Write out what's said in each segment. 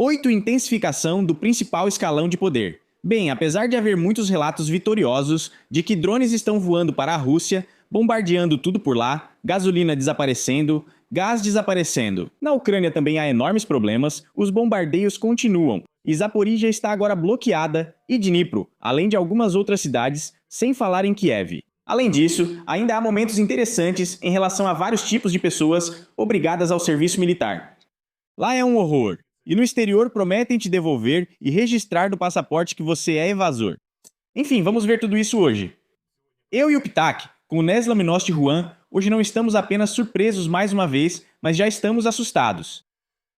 8. Intensificação do principal escalão de poder. Bem, apesar de haver muitos relatos vitoriosos de que drones estão voando para a Rússia, bombardeando tudo por lá, gasolina desaparecendo, gás desaparecendo. Na Ucrânia também há enormes problemas, os bombardeios continuam. E Zaporíjia está agora bloqueada e Dnipro, além de algumas outras cidades, sem falar em Kiev. Além disso, ainda há momentos interessantes em relação a vários tipos de pessoas obrigadas ao serviço militar. Lá é um horror. E no exterior prometem te devolver e registrar no passaporte que você é evasor. Enfim, vamos ver tudo isso hoje. Eu e o Ptak, com o Nesla Minosti Juan, hoje não estamos apenas surpresos mais uma vez, mas já estamos assustados.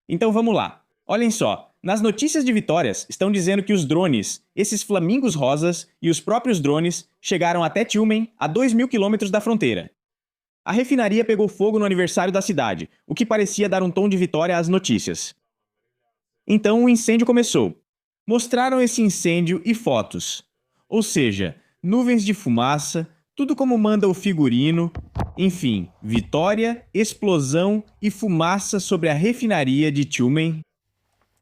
Então vamos lá. Olhem só, nas notícias de vitórias estão dizendo que os drones, esses flamingos rosas e os próprios drones, chegaram até Tyumen, a 2.000 quilômetros da fronteira. A refinaria pegou fogo no aniversário da cidade, o que parecia dar um tom de vitória às notícias. Então o incêndio começou. Mostraram esse incêndio e fotos. Ou seja, nuvens de fumaça, tudo como manda o figurino. Enfim, vitória, explosão e fumaça sobre a refinaria de Tyumen.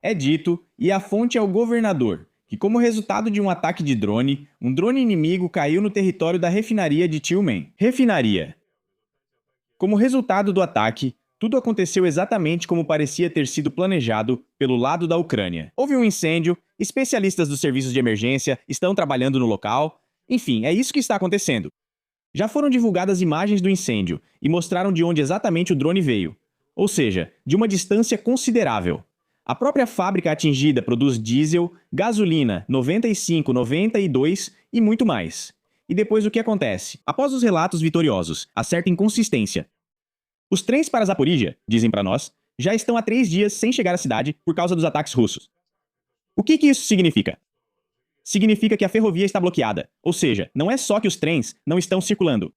É dito, e a fonte é o governador, que como resultado de um ataque de drone, um drone inimigo caiu no território da refinaria de Tyumen. Refinaria. Como resultado do ataque, tudo aconteceu exatamente como parecia ter sido planejado pelo lado da Ucrânia. Houve um incêndio, especialistas dos serviços de emergência estão trabalhando no local. Enfim, é isso que está acontecendo. Já foram divulgadas imagens do incêndio e mostraram de onde exatamente o drone veio. Ou seja, de uma distância considerável. A própria fábrica atingida produz diesel, gasolina 95, 92 e muito mais. E depois o que acontece? Após os relatos vitoriosos, a certa inconsistência. Os trens para Zaporíjia, dizem para nós, já estão há 3 dias sem chegar à cidade por causa dos ataques russos. O que isso significa? Significa que a ferrovia está bloqueada, ou seja, não é só que os trens não estão circulando.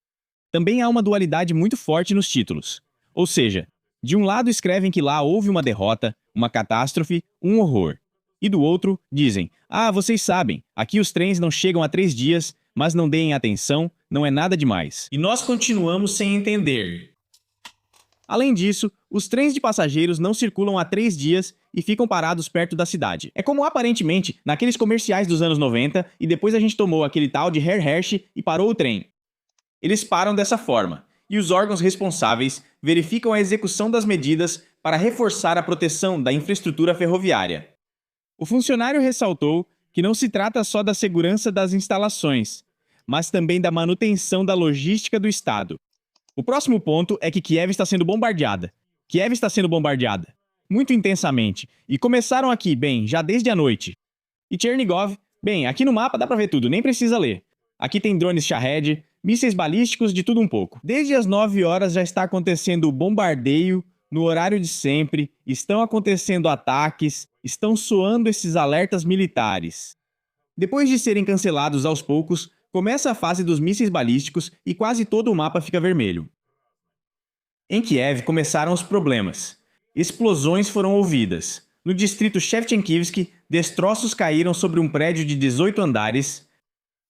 Também há uma dualidade muito forte nos títulos. Ou seja, de um lado escrevem que lá houve uma derrota, uma catástrofe, um horror. E do outro, dizem, vocês sabem, aqui os trens não chegam há 3 dias, mas não deem atenção, não é nada demais. E nós continuamos sem entender. Além disso, os trens de passageiros não circulam há 3 dias e ficam parados perto da cidade. É como aparentemente naqueles comerciais dos anos 90 e depois a gente tomou aquele tal de Herr Hershey e parou o trem. Eles param dessa forma, e os órgãos responsáveis verificam a execução das medidas para reforçar a proteção da infraestrutura ferroviária. O funcionário ressaltou que não se trata só da segurança das instalações, mas também da manutenção da logística do Estado. O próximo ponto é que Kiev está sendo bombardeada. Kiev está sendo bombardeada. Muito intensamente. E começaram aqui, já desde a noite. E Chernigov, aqui no mapa dá pra ver tudo, nem precisa ler. Aqui tem drones Shahed, mísseis balísticos, de tudo um pouco. Desde as 9 horas já está acontecendo o bombardeio, no horário de sempre, estão acontecendo ataques, estão soando esses alertas militares. Depois de serem cancelados aos poucos, começa a fase dos mísseis balísticos e quase todo o mapa fica vermelho. Em Kiev começaram os problemas. Explosões foram ouvidas. No distrito Shevchenkivsky, destroços caíram sobre um prédio de 18 andares.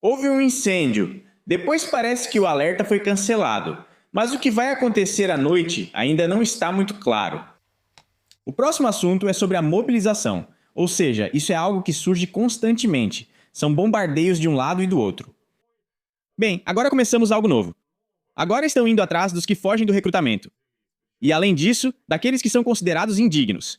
Houve um incêndio. Depois parece que o alerta foi cancelado. Mas o que vai acontecer à noite ainda não está muito claro. O próximo assunto é sobre a mobilização. Ou seja, isso é algo que surge constantemente. São bombardeios de um lado e do outro. Agora começamos algo novo. Agora estão indo atrás dos que fogem do recrutamento. E além disso, daqueles que são considerados indignos.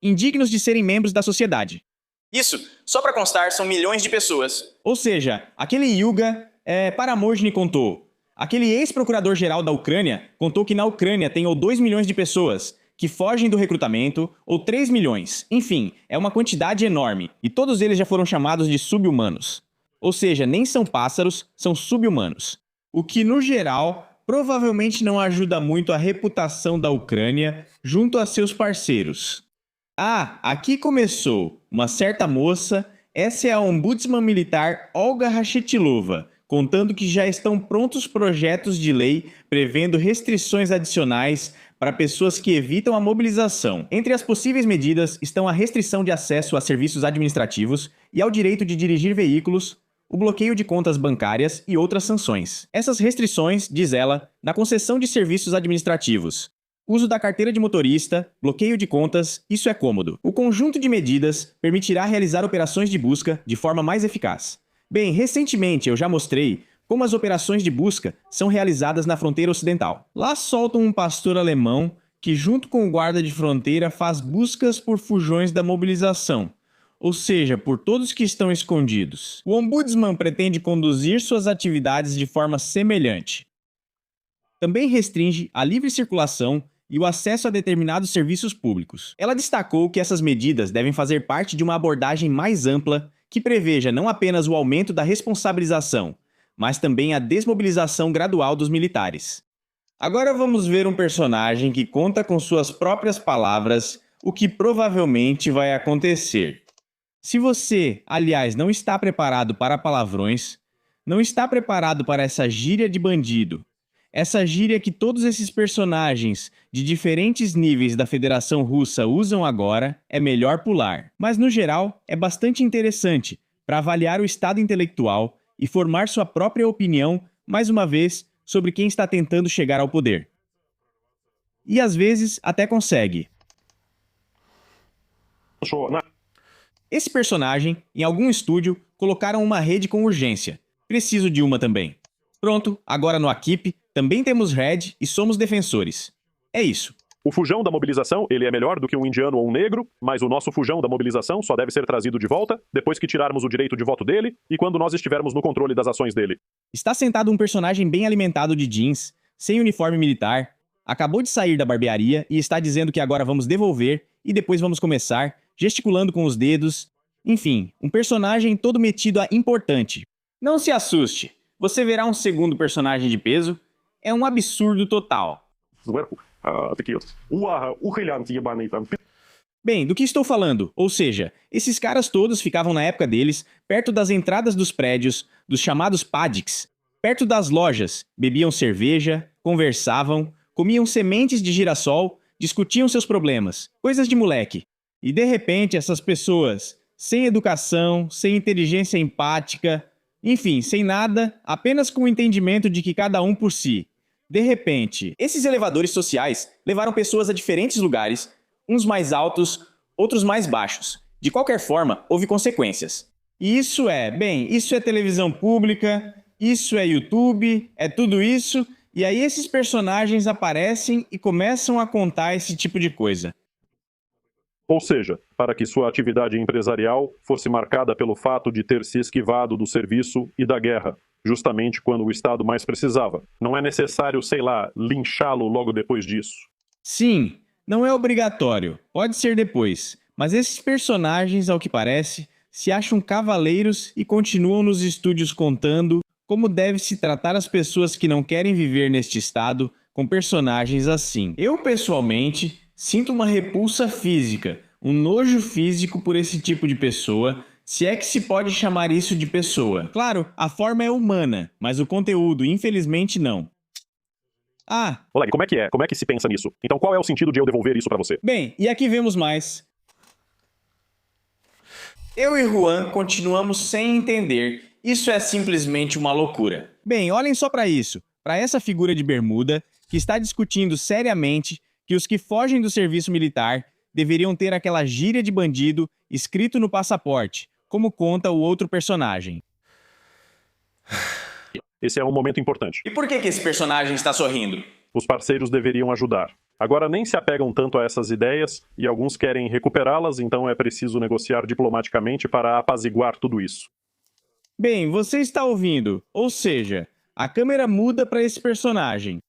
Indignos de serem membros da sociedade. Isso, só para constar, são milhões de pessoas. Ou seja, aquele Yuga Paramojny contou. Aquele ex-procurador-geral da Ucrânia contou que na Ucrânia tem ou 2 milhões de pessoas que fogem do recrutamento, ou 3 milhões. Enfim, é uma quantidade enorme. E todos eles já foram chamados de sub-humanos. Ou seja, nem são pássaros, são sub-humanos. O que, no geral, provavelmente não ajuda muito a reputação da Ucrânia junto a seus parceiros. Aqui começou. Uma certa moça, essa é a ombudsman militar Olga Rachetilova, contando que já estão prontos projetos de lei prevendo restrições adicionais para pessoas que evitam a mobilização. Entre as possíveis medidas estão a restrição de acesso a serviços administrativos e ao direito de dirigir veículos, o bloqueio de contas bancárias e outras sanções. Essas restrições, diz ela, na concessão de serviços administrativos. Uso da carteira de motorista, bloqueio de contas, isso é cômodo. O conjunto de medidas permitirá realizar operações de busca de forma mais eficaz. Bem, recentemente eu já mostrei como as operações de busca são realizadas na fronteira ocidental. Lá soltam um pastor alemão que, junto com o guarda de fronteira, faz buscas por fujões da mobilização, ou seja, por todos que estão escondidos. O ombudsman pretende conduzir suas atividades de forma semelhante. Também restringe a livre circulação e o acesso a determinados serviços públicos. Ela destacou que essas medidas devem fazer parte de uma abordagem mais ampla que preveja não apenas o aumento da responsabilização, mas também a desmobilização gradual dos militares. Agora vamos ver um personagem que conta com suas próprias palavras o que provavelmente vai acontecer. Se você, aliás, não está preparado para palavrões, não está preparado para essa gíria de bandido, essa gíria que todos esses personagens de diferentes níveis da Federação Russa usam agora, é melhor pular. Mas no geral, é bastante interessante para avaliar o estado intelectual e formar sua própria opinião, mais uma vez, sobre quem está tentando chegar ao poder. E às vezes até consegue. Esse personagem, em algum estúdio, colocaram uma rede com urgência. Preciso de uma também. Pronto, agora no Akip, também temos Red e somos defensores. É isso. O fujão da mobilização, ele é melhor do que um indiano ou um negro, mas o nosso fujão da mobilização só deve ser trazido de volta depois que tirarmos o direito de voto dele e quando nós estivermos no controle das ações dele. Está sentado um personagem bem alimentado de jeans, sem uniforme militar, acabou de sair da barbearia e está dizendo que agora vamos devolver e depois vamos começar, gesticulando com os dedos. Enfim, um personagem todo metido a importante. Não se assuste, você verá um segundo personagem de peso. É um absurdo total. Bem, do que estou falando? Ou seja, esses caras todos ficavam na época deles, perto das entradas dos prédios, dos chamados padiks, perto das lojas, bebiam cerveja, conversavam, comiam sementes de girassol, discutiam seus problemas, coisas de moleque. E de repente essas pessoas, sem educação, sem inteligência empática, enfim, sem nada, apenas com o entendimento de que cada um por si. De repente, esses elevadores sociais levaram pessoas a diferentes lugares, uns mais altos, outros mais baixos. De qualquer forma, houve consequências. E isso é televisão pública, isso é YouTube, é tudo isso, e aí esses personagens aparecem e começam a contar esse tipo de coisa. Ou seja, para que sua atividade empresarial fosse marcada pelo fato de ter se esquivado do serviço e da guerra, justamente quando o Estado mais precisava. Não é necessário, sei lá, linchá-lo logo depois disso. Sim, não é obrigatório, pode ser depois, mas esses personagens, ao que parece, se acham cavaleiros e continuam nos estúdios contando como deve se tratar as pessoas que não querem viver neste estado com personagens assim. Eu, pessoalmente, sinto uma repulsa física, um nojo físico por esse tipo de pessoa, se é que se pode chamar isso de pessoa. Claro, a forma é humana, mas o conteúdo, infelizmente, não. Oleg, como é que é? Como é que se pensa nisso? Então qual é o sentido de eu devolver isso pra você? Bem, e aqui vemos mais. Eu e Juan continuamos sem entender. Isso é simplesmente uma loucura. Bem, olhem só para isso. Para essa figura de bermuda, que está discutindo seriamente que os que fogem do serviço militar deveriam ter aquela gíria de bandido escrito no passaporte, como conta o outro personagem. Esse é um momento importante. E por que esse personagem está sorrindo? Os parceiros deveriam ajudar. Agora nem se apegam tanto a essas ideias e alguns querem recuperá-las, então é preciso negociar diplomaticamente para apaziguar tudo isso. Bem, você está ouvindo, ou seja, a câmera muda para esse personagem.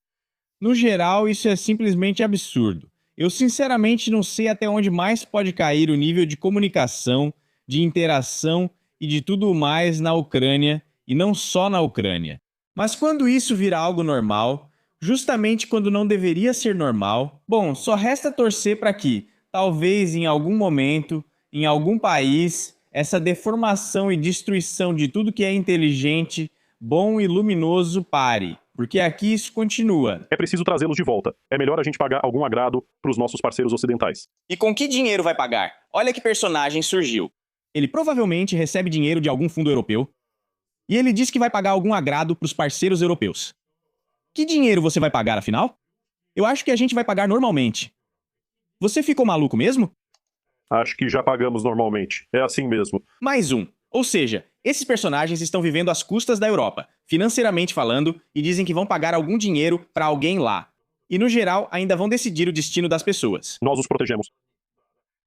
No geral, isso é simplesmente absurdo. Eu sinceramente não sei até onde mais pode cair o nível de comunicação, de interação e de tudo mais na Ucrânia, e não só na Ucrânia. Mas quando isso vira algo normal, justamente quando não deveria ser normal, bom, só resta torcer para que, talvez em algum momento, em algum país, essa deformação e destruição de tudo que é inteligente, bom e luminoso pare. Porque aqui isso continua. É preciso trazê-los de volta. É melhor a gente pagar algum agrado para os nossos parceiros ocidentais. E com que dinheiro vai pagar? Olha que personagem surgiu. Ele provavelmente recebe dinheiro de algum fundo europeu. E ele diz que vai pagar algum agrado para os parceiros europeus. Que dinheiro você vai pagar, afinal? Eu acho que a gente vai pagar normalmente. Você ficou maluco mesmo? Acho que já pagamos normalmente. É assim mesmo. Mais um. Ou seja, esses personagens estão vivendo às custas da Europa, financeiramente falando, e dizem que vão pagar algum dinheiro para alguém lá. E no geral, ainda vão decidir o destino das pessoas. Nós os protegemos.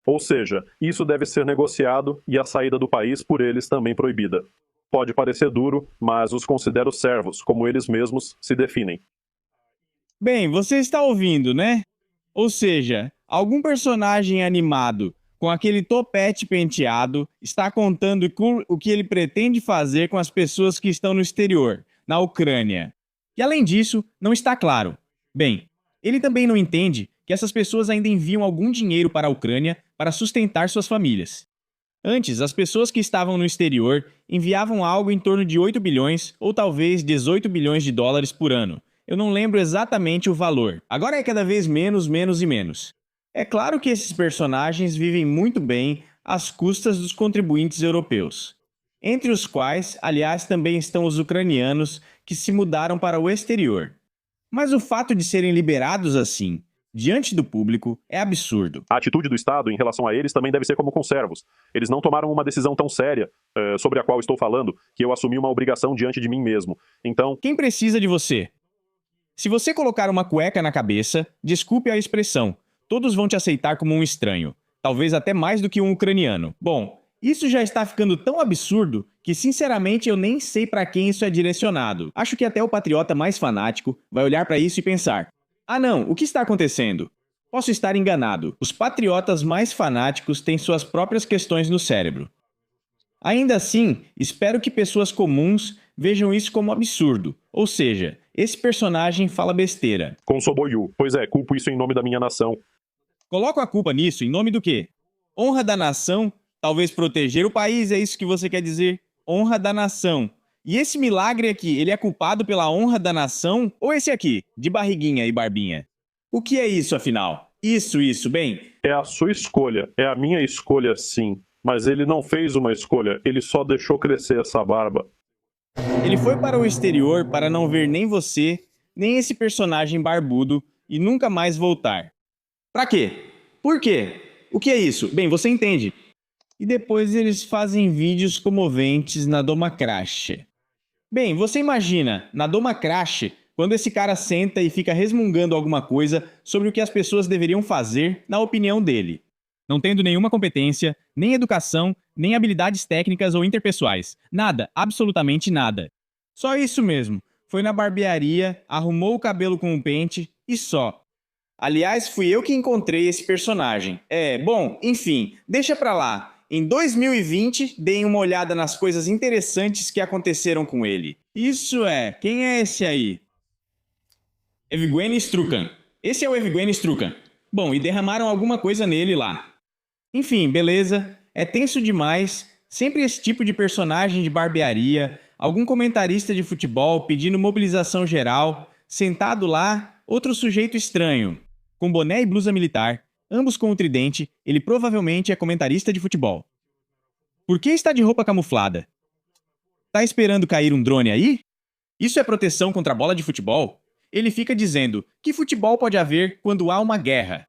Ou seja, isso deve ser negociado e a saída do país por eles também proibida. Pode parecer duro, mas os considero servos, como eles mesmos se definem. Bem, você está ouvindo, né? Ou seja, algum personagem animado com aquele topete penteado está contando o que ele pretende fazer com as pessoas que estão no exterior, na Ucrânia. E além disso, não está claro. Bem, ele também não entende que essas pessoas ainda enviam algum dinheiro para a Ucrânia para sustentar suas famílias. Antes, as pessoas que estavam no exterior enviavam algo em torno de 8 bilhões ou talvez 18 bilhões de dólares por ano. Eu não lembro exatamente o valor. Agora é cada vez menos, menos e menos. É claro que esses personagens vivem muito bem às custas dos contribuintes europeus, entre os quais, aliás, também estão os ucranianos que se mudaram para o exterior. Mas o fato de serem liberados assim, diante do público, é absurdo. A atitude do Estado em relação a eles também deve ser como com servos. Eles não tomaram uma decisão tão séria, sobre a qual estou falando, que eu assumi uma obrigação diante de mim mesmo. Então, Quem precisa de você? Se você colocar uma cueca na cabeça, desculpe a expressão, todos vão te aceitar como um estranho, talvez até mais do que um ucraniano. Bom, isso já está ficando tão absurdo que, sinceramente, eu nem sei para quem isso é direcionado. Acho que até o patriota mais fanático vai olhar para isso e pensar: ah não, o que está acontecendo? Posso estar enganado. Os patriotas mais fanáticos têm suas próprias questões no cérebro. Ainda assim, espero que pessoas comuns vejam isso como absurdo. Ou seja, esse personagem fala besteira. com Soboyu, pois é, culpo isso em nome da minha nação. Coloco a culpa nisso em nome do quê? Honra da nação? Talvez proteger o país, é isso que você quer dizer? Honra da nação. E esse milagre aqui, ele é culpado pela honra da nação? Ou esse aqui, de barriguinha e barbinha? O que é isso, afinal? Isso, bem... É a sua escolha, é a minha escolha sim. Mas ele não fez uma escolha, ele só deixou crescer essa barba. Ele foi para o exterior para não ver nem você, nem esse personagem barbudo e nunca mais voltar. Pra quê? Por quê? O que é isso? Bem, você entende. E depois eles fazem vídeos comoventes na Doma Crash. Bem, você imagina, na Doma Crash, quando esse cara senta e fica resmungando alguma coisa sobre o que as pessoas deveriam fazer na opinião dele. Não tendo nenhuma competência, nem educação, nem habilidades técnicas ou interpessoais. Nada, absolutamente nada. Só isso mesmo. Foi na barbearia, arrumou o cabelo com um pente e só. Aliás, fui eu que encontrei esse personagem. Bom, enfim, deixa pra lá. Em 2020, deem uma olhada nas coisas interessantes que aconteceram com ele. Isso é, quem é esse aí? Evgeny Strukan. Esse é o Evgeny Strukan. Bom, e derramaram alguma coisa nele lá. Enfim, beleza. É tenso demais. Sempre esse tipo de personagem de barbearia, algum comentarista de futebol pedindo mobilização geral, sentado lá, outro sujeito estranho, com boné e blusa militar, ambos com o tridente, ele provavelmente é comentarista de futebol. Por que está de roupa camuflada? Tá esperando cair um drone aí? Isso é proteção contra a bola de futebol? Ele fica dizendo que futebol pode haver quando há uma guerra.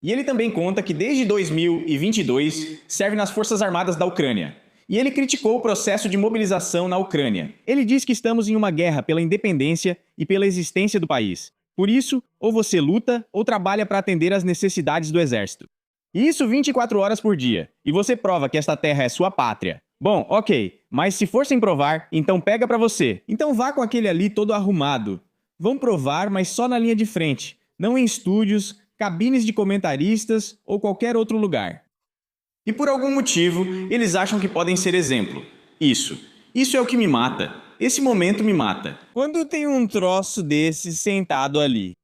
E ele também conta que desde 2022 serve nas Forças Armadas da Ucrânia. E ele criticou o processo de mobilização na Ucrânia. Ele diz que estamos em uma guerra pela independência e pela existência do país. Por isso, ou você luta ou trabalha para atender às necessidades do exército. E isso 24 horas por dia. E você prova que esta terra é sua pátria. Bom, ok, mas se for sem provar, então pega pra você. Então vá com aquele ali todo arrumado. Vão provar, mas só na linha de frente, não em estúdios, cabines de comentaristas ou qualquer outro lugar. E por algum motivo, eles acham que podem ser exemplo. Isso é o que me mata. Esse momento me mata. Quando tem um troço desse sentado ali.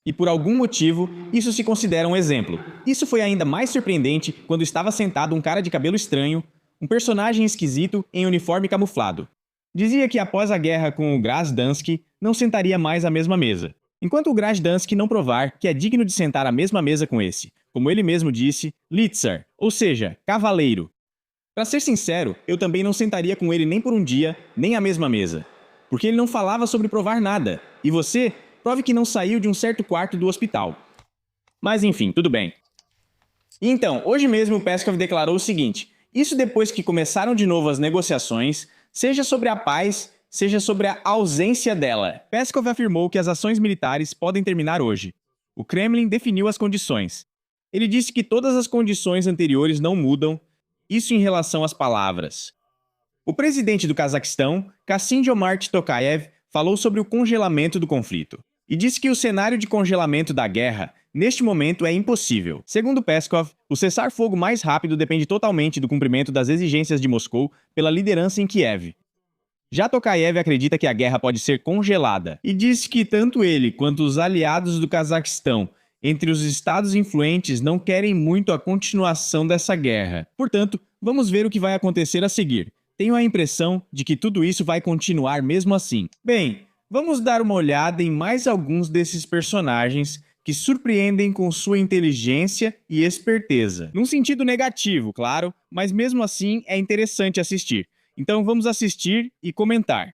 E por algum motivo, isso se considera um exemplo. Isso foi ainda mais surpreendente quando estava sentado um cara de cabelo estranho, um personagem esquisito em uniforme camuflado. Dizia que após a guerra com o Grajdansky, não sentaria mais à mesma mesa. Enquanto o Grajdansky não provar que é digno de sentar à mesma mesa com esse, como ele mesmo disse, Litzar, ou seja, cavaleiro. Para ser sincero, eu também não sentaria com ele nem por um dia, nem à mesma mesa. Porque ele não falava sobre provar nada. E você Prove que não saiu de um certo quarto do hospital. Mas enfim, tudo bem. Então, hoje mesmo o Peskov declarou o seguinte: isso depois que começaram de novo as negociações, seja sobre a paz, seja sobre a ausência dela. Peskov afirmou que as ações militares podem terminar hoje. O Kremlin definiu as condições. Ele disse que todas as condições anteriores não mudam, isso em relação às palavras. O presidente do Cazaquistão, Kassym-Jomart Tokayev, falou sobre o congelamento do conflito e disse que o cenário de congelamento da guerra, neste momento, é impossível. Segundo Peskov, o cessar-fogo mais rápido depende totalmente do cumprimento das exigências de Moscou pela liderança em Kiev. Já Tokayev acredita que a guerra pode ser congelada e disse que tanto ele quanto os aliados do Cazaquistão entre os estados influentes não querem muito a continuação dessa guerra. Portanto, vamos ver o que vai acontecer a seguir. Tenho a impressão de que tudo isso vai continuar mesmo assim. Bem, vamos dar uma olhada em mais alguns desses personagens que surpreendem com sua inteligência e esperteza. Num sentido negativo, claro, mas mesmo assim é interessante assistir. Então vamos assistir e comentar.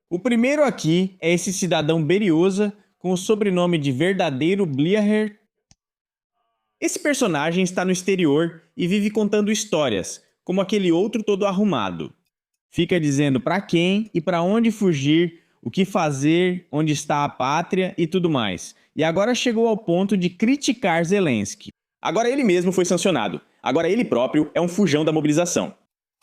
O primeiro aqui é esse cidadão Beriosa com o sobrenome de verdadeiro Bliaher. Esse personagem está no exterior e vive contando histórias, como aquele outro todo arrumado. Fica dizendo para quem e para onde fugir, o que fazer, onde está a pátria e tudo mais. E agora chegou ao ponto de criticar Zelensky. Agora ele mesmo foi sancionado. Agora ele próprio é um fujão da mobilização.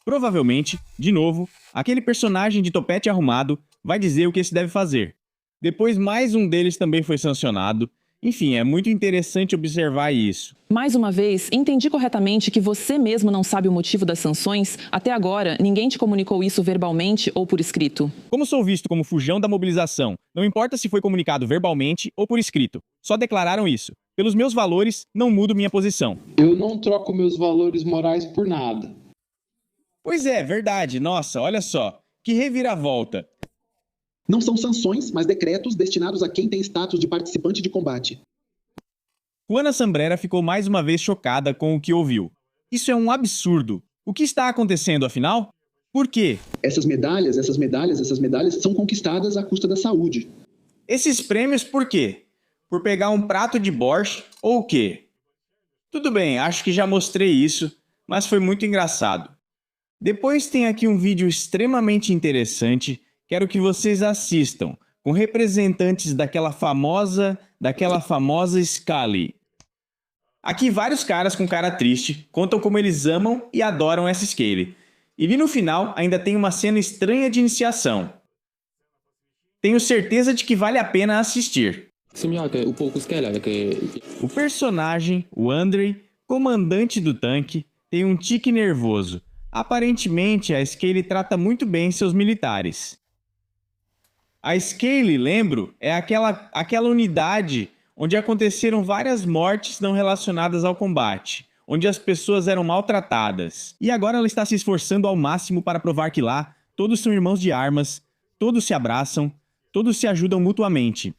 Provavelmente, de novo, aquele personagem de topete arrumado vai dizer o que se deve fazer. Depois mais um deles também foi sancionado. Enfim, é muito interessante observar isso. Mais uma vez, entendi corretamente que você mesmo não sabe o motivo das sanções? Até agora, ninguém te comunicou isso verbalmente ou por escrito? Como sou visto como fujão da mobilização, não importa se foi comunicado verbalmente ou por escrito. Só declararam isso. Pelos meus valores, não mudo minha posição. Eu não troco meus valores morais por nada. Pois é, verdade. Nossa, olha só. Que reviravolta. Não são sanções, mas decretos destinados a quem tem status de participante de combate. Juana Sambrera ficou mais uma vez chocada com o que ouviu. Isso é um absurdo. O que está acontecendo, afinal? Por quê? Essas medalhas são conquistadas à custa da saúde. Esses prêmios por quê? Por pegar um prato de borscht ou o quê? Tudo bem, acho que já mostrei isso, mas foi muito engraçado. Depois tem aqui um vídeo extremamente interessante. Quero que vocês assistam, com representantes daquela famosa Scully. Aqui vários caras com cara triste contam como eles amam e adoram essa Scully. E no final ainda tem uma cena estranha de iniciação. Tenho certeza de que vale a pena assistir. O personagem, o Andrei, comandante do tanque, tem um tique nervoso. Aparentemente a Scully trata muito bem seus militares. A Scully, lembro, é aquela unidade onde aconteceram várias mortes não relacionadas ao combate, onde as pessoas eram maltratadas. E agora ela está se esforçando ao máximo para provar que lá todos são irmãos de armas, todos se abraçam, todos se ajudam mutuamente.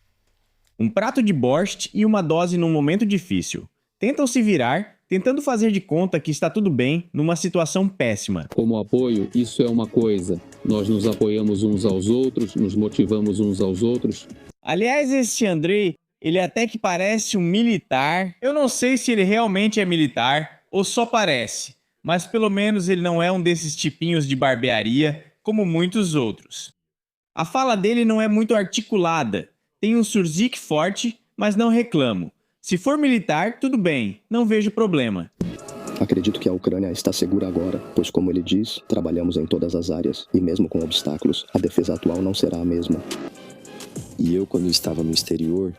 Um prato de borscht e uma dose num momento difícil. Tentam se virar, tentando fazer de conta que está tudo bem numa situação péssima. Como apoio, isso é uma coisa. Nós nos apoiamos uns aos outros, nos motivamos uns aos outros. Aliás, esse Andrei, ele até que parece um militar. Eu não sei se ele realmente é militar ou só parece, mas pelo menos ele não é um desses tipinhos de barbearia como muitos outros. A fala dele não é muito articulada, tem um surzique forte, mas não reclamo. Se for militar, tudo bem, não vejo problema. Acredito que a Ucrânia está segura agora, pois como ele diz, trabalhamos em todas as áreas, e mesmo com obstáculos, a defesa atual não será a mesma. E eu, quando estava no exterior,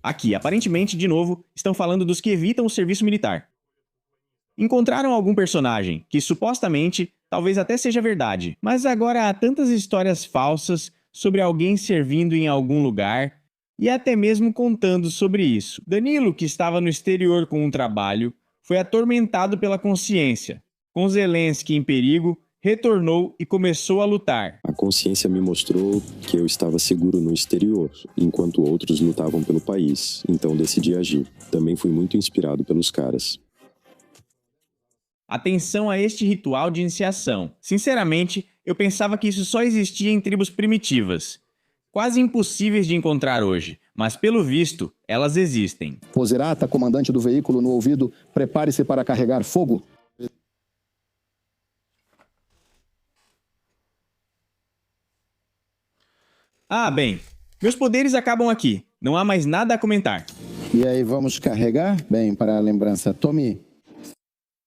Aqui, aparentemente, de novo, estão falando dos que evitam o serviço militar. Encontraram algum personagem, que supostamente, talvez até seja verdade, mas agora há tantas histórias falsas sobre alguém servindo em algum lugar, e até mesmo contando sobre isso. Danilo, que estava no exterior com um trabalho, foi atormentado pela consciência. Com Zelensky em perigo, retornou e começou a lutar. A consciência me mostrou que eu estava seguro no exterior, enquanto outros lutavam pelo país, então decidi agir. Também fui muito inspirado pelos caras. Atenção a este ritual de iniciação. Sinceramente, eu pensava que isso só existia em tribos primitivas. quase impossíveis de encontrar hoje, mas pelo visto, elas existem. Vozeirata, comandante do veículo no ouvido, prepare-se para carregar fogo. Ah, bem, meus poderes acabam aqui. Não há mais nada a comentar. E aí, vamos carregar? Bem, para a lembrança, tome.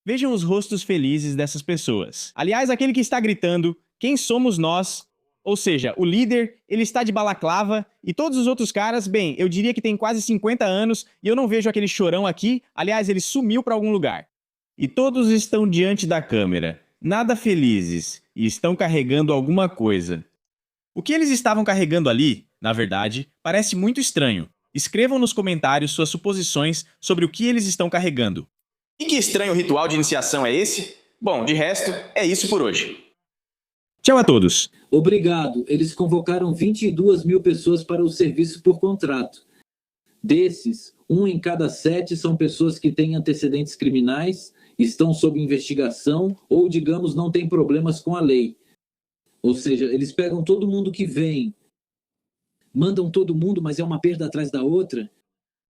Vejam os rostos felizes dessas pessoas. Aliás, aquele que está gritando, quem somos nós? Ou seja, o líder, ele está de balaclava e todos os outros caras, bem, eu diria que tem quase 50 anos e eu não vejo aquele chorão aqui. Aliás, ele sumiu para algum lugar. E todos estão diante da câmera, nada felizes, e estão carregando alguma coisa. O que eles estavam carregando ali, na verdade, parece muito estranho. Escrevam nos comentários suas suposições sobre o que eles estão carregando. E que estranho ritual de iniciação é esse? Bom, de resto, é isso por hoje. Tchau a todos. Obrigado. Eles convocaram 22 mil pessoas para o serviço por contrato. Desses, 1 em cada 7 são pessoas que têm antecedentes criminais, estão sob investigação ou, digamos, não têm problemas com a lei. Ou seja, eles pegam todo mundo que vem, mandam todo mundo, mas é uma perda atrás da outra.